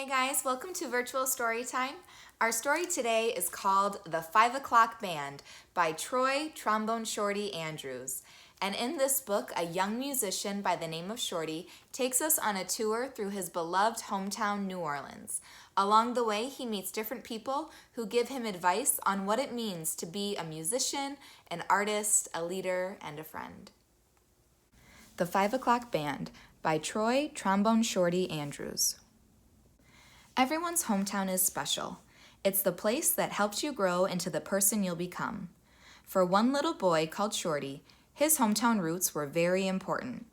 Hey guys, welcome to Virtual Storytime. Our story today is called The 5 O'Clock Band by Troy, Trombone, Shorty Andrews. And in this book, a young musician by the name of Shorty takes us on a tour through his beloved hometown, New Orleans. Along the way, he meets different people who give him advice on what it means to be a musician, an artist, a leader, and a friend. The 5 O'Clock Band by Troy, Trombone, Shorty Andrews. Everyone's hometown is special. It's the place that helps you grow into the person you'll become. For one little boy called Shorty, his hometown roots were very important.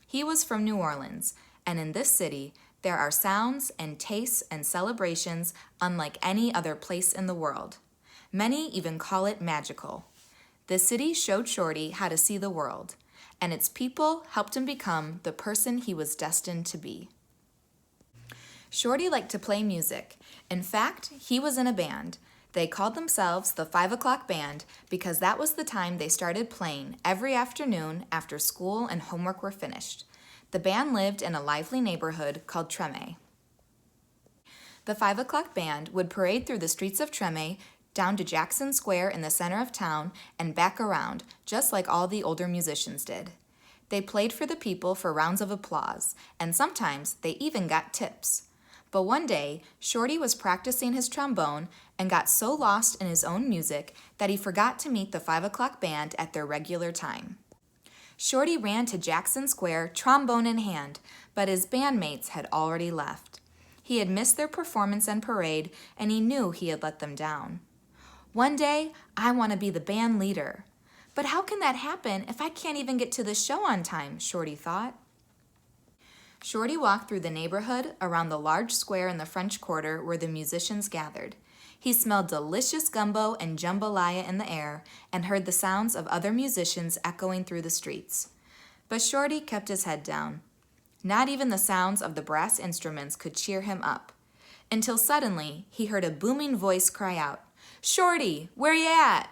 He was from New Orleans, and in this city, there are sounds and tastes and celebrations unlike any other place in the world. Many even call it magical. The city showed Shorty how to see the world, and its people helped him become the person he was destined to be. Shorty liked to play music. In fact, he was in a band. They called themselves the 5 O'Clock Band because that was the time they started playing every afternoon after school and homework were finished. The band lived in a lively neighborhood called Trombone. The 5 O'Clock Band would parade through the streets of Trombone, down to Jackson Square in the center of town, and back around, just like all the older musicians did. They played for the people for rounds of applause, and sometimes they even got tips. But one day, Shorty was practicing his trombone and got so lost in his own music that he forgot to meet the 5 O'Clock Band at their regular time. Shorty ran to Jackson Square, trombone in hand, but his bandmates had already left. He had missed their performance and parade, and he knew he had let them down. One day, I want to be the band leader. But how can that happen if I can't even get to the show on time, Shorty thought. Shorty walked through the neighborhood around the large square in the French Quarter where the musicians gathered. He smelled delicious gumbo and jambalaya in the air and heard the sounds of other musicians echoing through the streets. But Shorty kept his head down. Not even the sounds of the brass instruments could cheer him up. Until suddenly he heard a booming voice cry out, "Shorty, where you at?"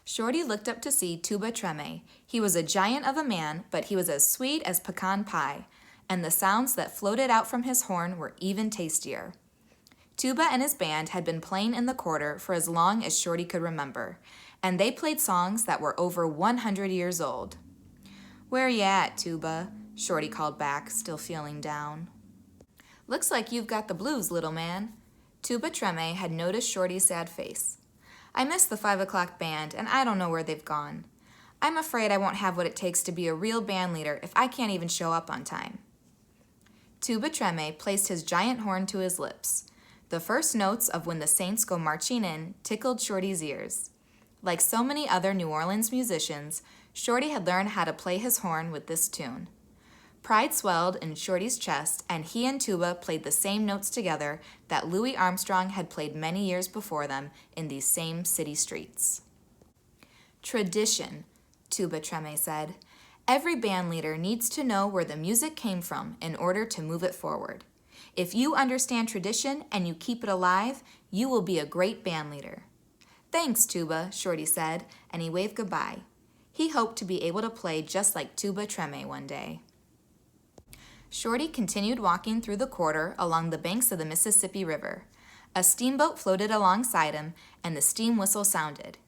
Shorty looked up to see Tuba Treme. He was a giant of a man, but he was as sweet as pecan pie, and the sounds that floated out from his horn were even tastier. Tuba and his band had been playing in the quarter for as long as Shorty could remember, and they played songs that were over 100 years old. "Where you at, Tuba?" Shorty called back, still feeling down. "Looks like you've got the blues, little man." Tuba Treme had noticed Shorty's sad face. "I miss the 5 O'Clock Band, and I don't know where they've gone. I'm afraid I won't have what it takes to be a real band leader if I can't even show up on time." Tuba Treme placed his giant horn to his lips. The first notes of When the Saints Go Marching In tickled Shorty's ears. Like so many other New Orleans musicians, Shorty had learned how to play his horn with this tune. Pride swelled in Shorty's chest, and he and Tuba played the same notes together that Louis Armstrong had played many years before them in these same city streets. "Tradition," Tuba Treme said. "Every band leader needs to know where the music came from in order to move it forward. If you understand tradition and you keep it alive, you will be a great band leader." "Thanks, Tuba," Shorty said, and he waved goodbye. He hoped to be able to play just like Tuba Treme one day. Shorty continued walking through the quarter along the banks of the Mississippi River. A steamboat floated alongside him, and the steam whistle sounded.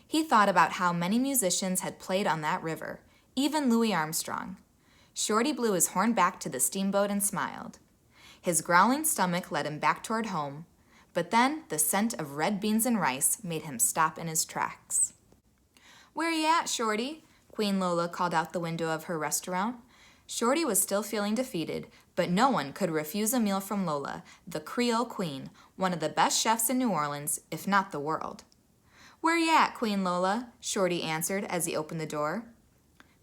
He thought about how many musicians had played on that river, even Louis Armstrong. Shorty blew his horn back to the steamboat and smiled. His growling stomach led him back toward home, but then the scent of red beans and rice made him stop in his tracks. "Where you at, Shorty?" Queen Lola called out the window of her restaurant. Shorty was still feeling defeated, but no one could refuse a meal from Lola, the Creole Queen, one of the best chefs in New Orleans, if not the world. "Where you at, Queen Lola?" Shorty answered as he opened the door.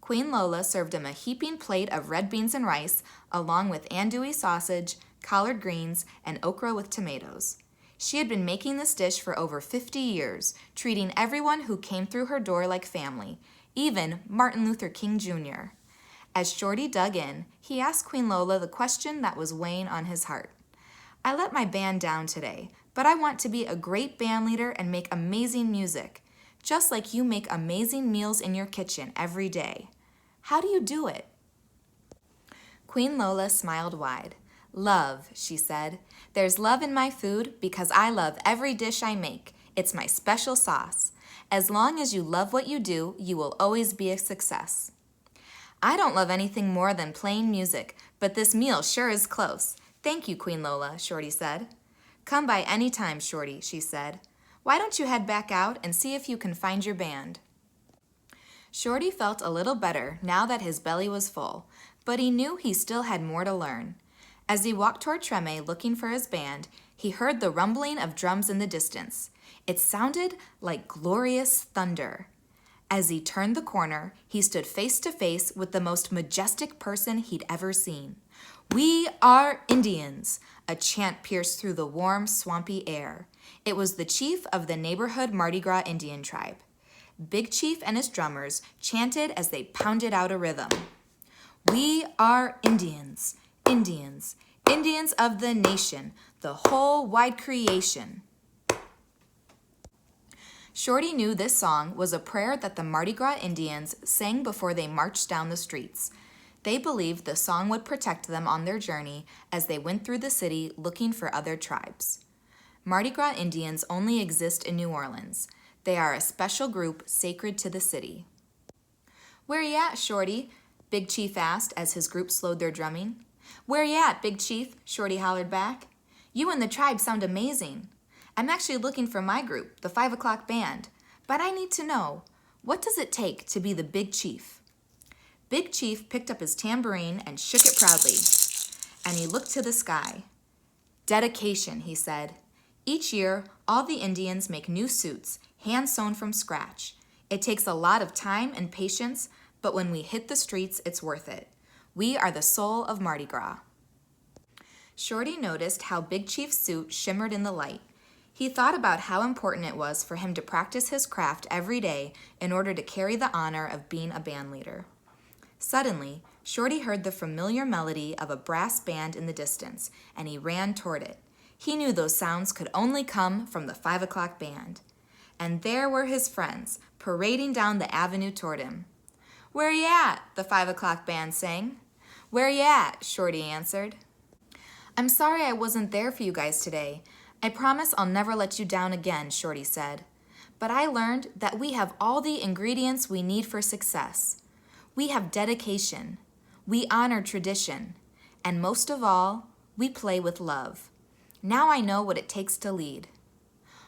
Queen Lola served him a heaping plate of red beans and rice, along with andouille sausage, collard greens, and okra with tomatoes. She had been making this dish for over 50 years, treating everyone who came through her door like family, even Martin Luther King Jr. As Shorty dug in, he asked Queen Lola the question that was weighing on his heart. "I let my band down today, but I want to be a great band leader and make amazing music, just like you make amazing meals in your kitchen every day. How do you do it?" Queen Lola smiled wide. Love, she said. There's love in my food because I love every dish I make. It's my special sauce. As long as you love what you do, you will always be a success. I don't love anything more than plain music, but this meal sure is close. Thank you, Queen Lola, Shorty said. Come by any time, Shorty, she said. Why don't you head back out and see if you can find your band? Shorty felt a little better now that his belly was full, but he knew he still had more to learn. As he walked toward Treme looking for his band, he heard the rumbling of drums in the distance. It sounded like glorious thunder. As he turned the corner, he stood face to face with the most majestic person he'd ever seen. "We are Indians!" A chant pierced through the warm, swampy air. It was the chief of the neighborhood Mardi Gras Indian tribe. Big Chief and his drummers chanted as they pounded out a rhythm. "We are Indians, Indians, Indians of the nation, the whole wide creation." Shorty knew this song was a prayer that the Mardi Gras Indians sang before they marched down the streets. They believed the song would protect them on their journey as they went through the city looking for other tribes. Mardi Gras Indians only exist in New Orleans. They are a special group sacred to the city. "Where you at, Shorty?" Big Chief asked as his group slowed their drumming. "Where you at, Big Chief?" Shorty hollered back. "You and the tribe sound amazing. I'm actually looking for my group, the 5 o'clock band, but I need to know, what does it take to be the Big Chief?" Big Chief picked up his tambourine and shook it proudly, and he looked to the sky. "Dedication," he said. "Each year, all the Indians make new suits, hand-sewn from scratch. It takes a lot of time and patience, but when we hit the streets, it's worth it. We are the soul of Mardi Gras." Shorty noticed how Big Chief's suit shimmered in the light. He thought about how important it was for him to practice his craft every day in order to carry the honor of being a band leader. Suddenly, Shorty heard the familiar melody of a brass band in the distance, and he ran toward it. He knew those sounds could only come from the 5 o'clock band. And there were his friends, parading down the avenue toward him. "Where you at?" the 5 o'clock band sang. "Where you at?" Shorty answered. "I'm sorry I wasn't there for you guys today. I promise I'll never let you down again," Shorty said. "But I learned that we have all the ingredients we need for success. We have dedication, we honor tradition, and most of all, we play with love. Now I know what it takes to lead."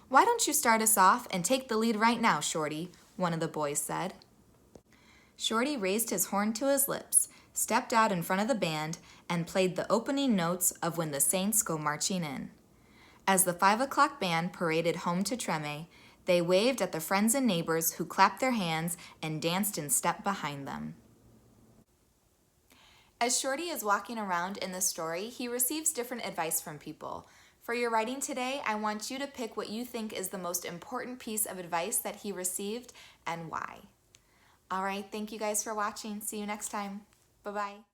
"Why don't you start us off and take the lead right now, Shorty?" one of the boys said. Shorty raised his horn to his lips, stepped out in front of the band, and played the opening notes of When the Saints Go Marching In. As the 5 o'clock band paraded home to Treme, they waved at the friends and neighbors who clapped their hands and danced in step behind them. As Shorty is walking around in the story, he receives different advice from people. For your writing today, I want you to pick what you think is the most important piece of advice that he received and why. All right, thank you guys for watching. See you next time. Bye-bye.